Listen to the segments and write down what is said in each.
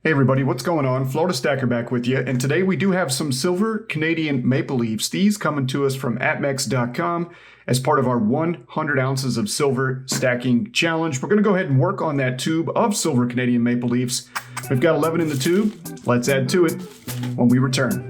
Hey everybody, what's going on? Florida Stacker back with you, and today we do have some silver Canadian maple leafs. These coming to us from atmex.com as part of our 100 ounces of silver stacking challenge. We're going to go ahead and work on that tube of silver Canadian maple leafs. We've got 11 in the tube. Let's add to it when we return.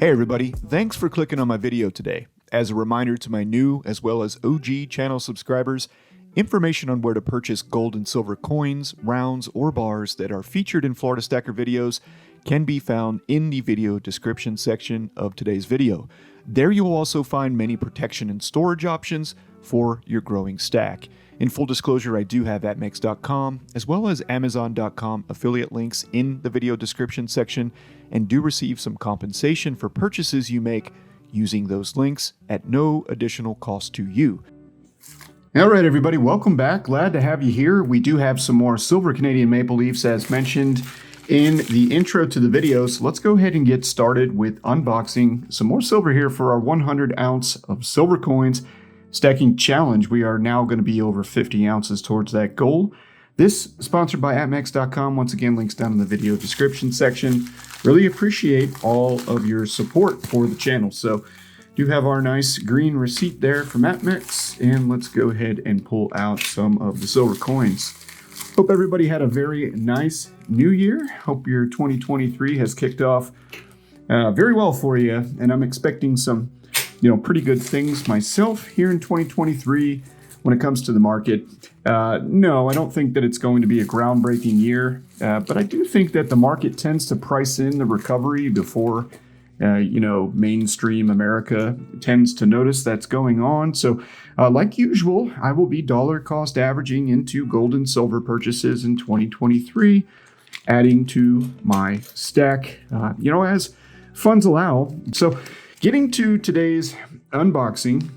Hey everybody, thanks for clicking on my video today. As a reminder to my new as well as OG channel subscribers, information on where to purchase gold and silver coins, rounds, or bars that are featured in Florida Stacker videos can be found in the video description section of today's video. There you'll also find many protection and storage options for your growing stack. In full disclosure, I do have atmex.com as well as amazon.com affiliate links in the video description section and do receive some compensation for purchases you make using those links at no additional cost to you. All right, everybody, welcome back. Glad to have you here. We do have some more silver Canadian maple leafs as mentioned in the intro to the video. So let's go ahead and get started with unboxing some more silver here for our 100 ounce of silver coins stacking challenge. We are now going to be over 50 ounces towards that goal. This sponsored by atmex.com. Once again, links down in the video description section. Really appreciate all of your support for the channel. So do have our nice green receipt there from Atmex, and let's go ahead and pull out some of the silver coins. Hope everybody had a very nice new year. Hope your 2023 has kicked off very well for you, and I'm expecting some pretty good things myself here in 2023 when it comes to the market. No, I don't think that it's going to be a groundbreaking year, but I do think that the market tends to price in the recovery before, mainstream America tends to notice that's going on. So like usual, I will be dollar cost averaging into gold and silver purchases in 2023, adding to my stack, as funds allow. So getting to today's unboxing,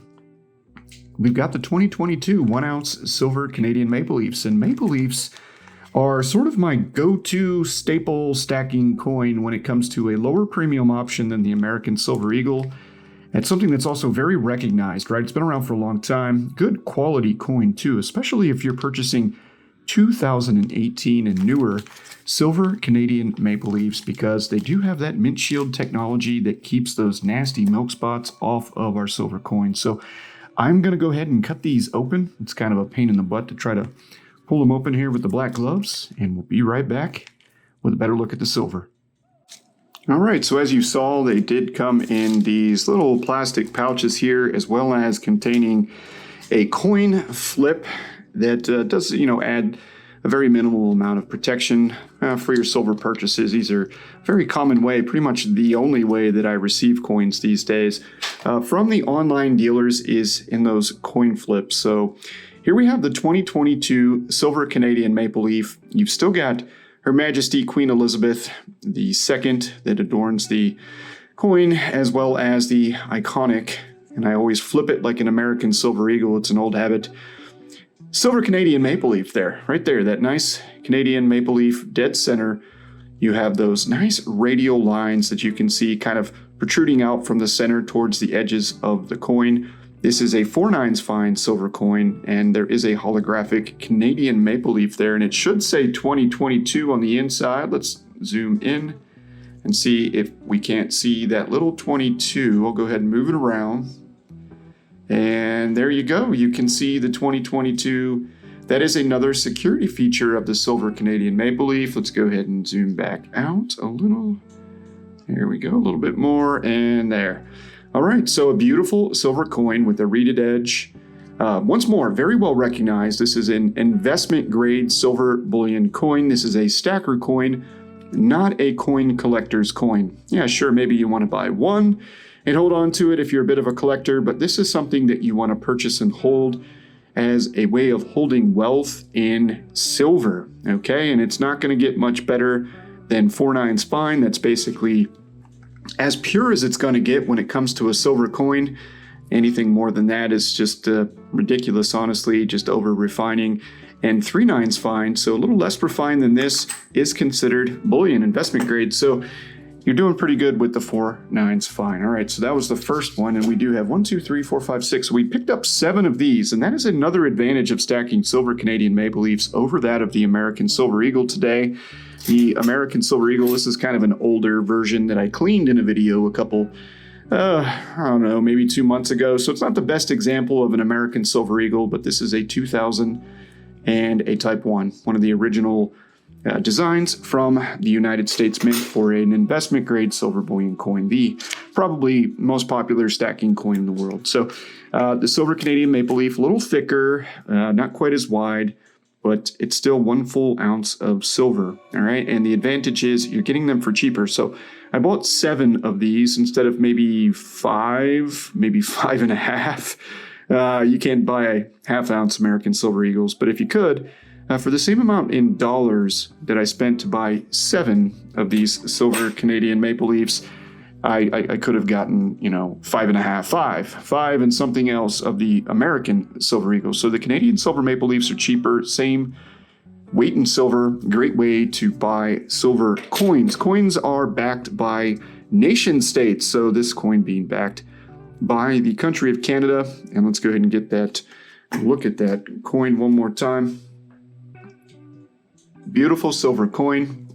we've got the 2022 1 ounce silver Canadian maple leafs, and maple leafs are sort of my go-to staple stacking coin when it comes to a lower premium option than the American Silver Eagle. It's something that's also very recognized, right? It's been around for a long time. Good quality coin too, especially if you're purchasing 2018 and newer silver Canadian maple leafs, because they do have that mint shield technology that keeps those nasty milk spots off of our silver coins. So I'm going to go ahead and cut these open. It's kind of a pain in the butt to try to pull them open here with the black gloves, and we'll be right back with a better look at the silver. All right, so as you saw, they did come in these little plastic pouches here, as well as containing a coin flip that does, add a very minimal amount of protection for your silver purchases. These are a very common way, pretty much the only way that I receive coins these days from the online dealers is in those coin flips. So here we have the 2022 silver Canadian maple leaf. You've still got Her Majesty Queen Elizabeth II that adorns the coin, as well as the iconic, and I always flip it like an American Silver Eagle, it's an old habit, silver Canadian maple leaf there, right there, that nice Canadian maple leaf dead center. You have those nice radial lines that you can see kind of protruding out from the center towards the edges of the coin. This is a 4/9 fine silver coin, and there is a holographic Canadian maple leaf there, and it should say 2022 on the inside. Let's zoom in and see if we can't see that little 22. I'll go ahead and move it around. And there you go. You can see the 2022. That is another security feature of the silver Canadian maple leaf. Let's go ahead and zoom back out a little. There we go, a little bit more, and there. All right, so a beautiful silver coin with a reeded edge. Once more, very well recognized. This is an investment grade silver bullion coin. This is a stacker coin, not a coin collector's coin. Yeah, sure, maybe you want to buy one and hold on to it if you're a bit of a collector, but this is something that you want to purchase and hold as a way of holding wealth in silver, okay? And it's not going to get much better than 4/9 fine. That's basically as pure as it's going to get when it comes to a silver coin. Anything more than that is just ridiculous, honestly, just over refining. And 3/9 fine, so a little less refined than this, is considered bullion investment grade. So You're doing pretty good with the 4 9s. Fine. All right, so that was the first one, and we do have 1, 2, 3, 4, 5, 6. We picked up 7 of these, and that is another advantage of stacking silver Canadian Maple Leafs over that of the American Silver Eagle today. The American Silver Eagle, this is kind of an older version that I cleaned in a video a couple, I don't know, maybe 2 months ago. So it's not the best example of an American Silver Eagle, but this is a 2000 and a Type 1, one of the original designs from the United States Mint for an investment grade silver bullion coin, the probably most popular stacking coin in the world. So the silver Canadian Maple Leaf, a little thicker, not quite as wide, but it's still 1 full ounce of silver. All right. And the advantage is you're getting them for cheaper. So I bought 7 of these instead of maybe 5, maybe 5.5. You can't buy half-ounce American Silver Eagles, but if you could, for the same amount in dollars that I spent to buy 7 of these silver Canadian Maple Leafs, I could have gotten, 5.5, 5 and something else of the American Silver Eagles. So the Canadian Silver Maple Leafs are cheaper, same weight in silver, great way to buy silver coins. Coins are backed by nation states, so this coin being backed by the country of Canada. And let's go ahead and get that, look at that coin one more time. Beautiful silver coin.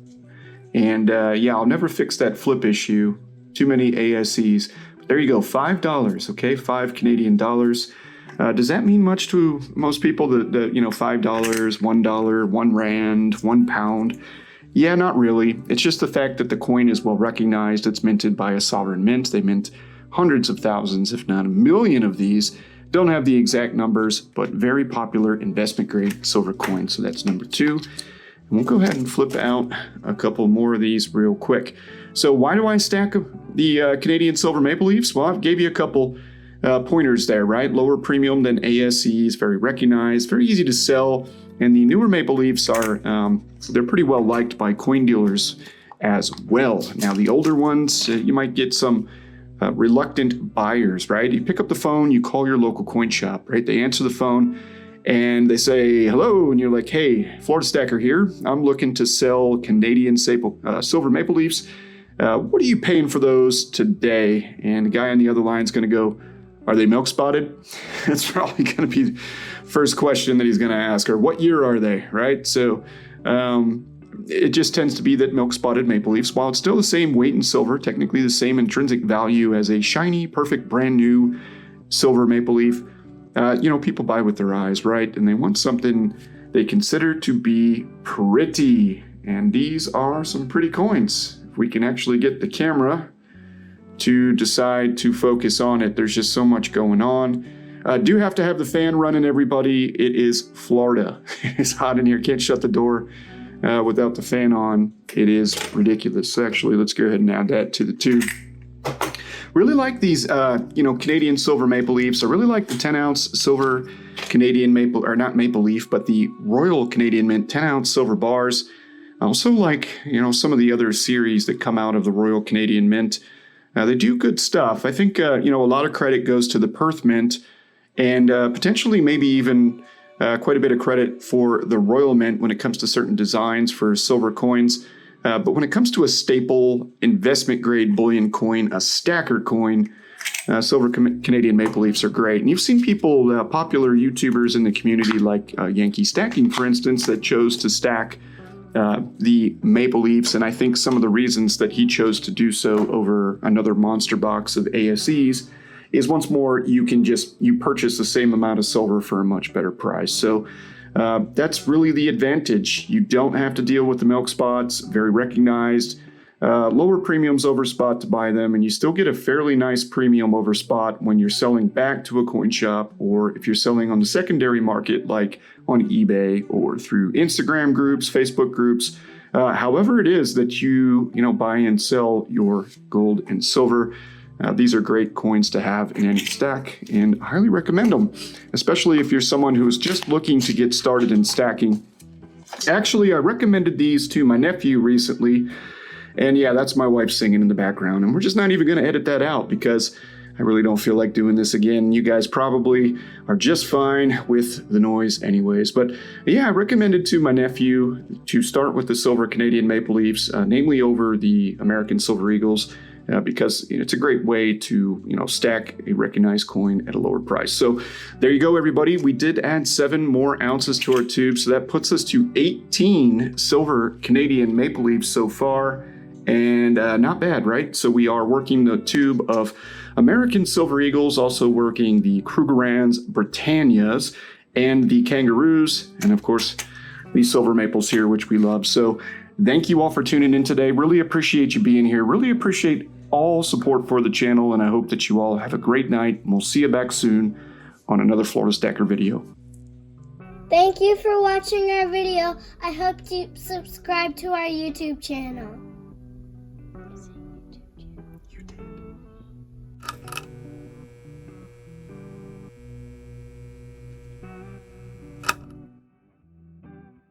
And yeah, I'll never fix that flip issue. Too many ASEs. But there you go, $5, okay? 5 Canadian dollars. Does that mean much to most people? $5, $1, 1 rand, 1 pound? Yeah, not really. It's just the fact that the coin is well recognized. It's minted by a sovereign mint. They mint hundreds of thousands, if not a million of these. Don't have the exact numbers, but very popular investment grade silver coin. So that's number 2. And we'll go ahead and flip out a couple more of these real quick. So why do I stack the Canadian Silver Maple Leafs? Well, I gave you a couple pointers there, right? Lower premium than ASEs, very recognized, very easy to sell. And the newer Maple Leafs are, they're pretty well liked by coin dealers as well. Now, the older ones, you might get some reluctant buyers, right? You pick up the phone, you call your local coin shop, right? They answer the phone and they say, hello, and you're like, hey, Florida Stacker here. I'm looking to sell Canadian Silver Maple Leafs. What are you paying for those today? And the guy on the other line is going to go, are they milk spotted? That's probably going to be the first question that he's going to ask. Or what year are they, right? So it just tends to be that milk spotted Maple Leafs, while it's still the same weight in silver, technically the same intrinsic value as a shiny, perfect, brand new silver Maple Leaf, people buy with their eyes, right? And they want something they consider to be pretty. And these are some pretty coins. If we can actually get the camera to decide to focus on it, there's just so much going on. Do have to have the fan running, everybody. It is Florida. It's hot in here. Can't shut the door without the fan on. It is ridiculous. So actually, let's go ahead and add that to the tube. Really like these, Canadian Silver Maple Leafs. I really like the 10-ounce silver Canadian Maple, or not Maple Leaf, but the Royal Canadian Mint 10-ounce silver bars. I also like, some of the other series that come out of the Royal Canadian Mint. They do good stuff. I think, a lot of credit goes to the Perth Mint and potentially maybe even quite a bit of credit for the Royal Mint when it comes to certain designs for silver coins. But when it comes to a staple investment grade bullion coin, a stacker coin, silver Canadian Maple Leafs are great. And you've seen people, popular YouTubers in the community like Yankee Stacking, for instance, that chose to stack the Maple Leafs. And I think some of the reasons that he chose to do so over another monster box of ASEs is, once more, you purchase the same amount of silver for a much better price. So that's really the advantage. You don't have to deal with the milk spots, very recognized. Lower premiums over spot to buy them, and you still get a fairly nice premium over spot when you're selling back to a coin shop, or if you're selling on the secondary market like on eBay or through Instagram groups, Facebook groups, however it is that you buy and sell your gold and silver. These are great coins to have in any stack, and I highly recommend them, especially if you're someone who is just looking to get started in stacking. Actually, I recommended these to my nephew recently, and yeah, that's my wife singing in the background, and we're just not even going to edit that out because I really don't feel like doing this again. You guys probably are just fine with the noise anyways. But yeah, I recommended to my nephew to start with the silver Canadian Maple Leafs, namely over the American Silver Eagles, because it's a great way to stack a recognized coin at a lower price. So there you go, everybody. We did add 7 more ounces to our tube, so that puts us to 18 silver Canadian Maple Leafs so far. And not bad, right? So we are working the tube of American Silver Eagles, also working the Krugerrands, Britannias, and the Kangaroos, and of course, these silver maples here, which we love. So thank you all for tuning in today. Really appreciate you being here. Really appreciate all support for the channel, and I hope that you all have a great night. And we'll see you back soon on another Florida Stacker video. Thank you for watching our video. I hope you subscribe to our YouTube channel.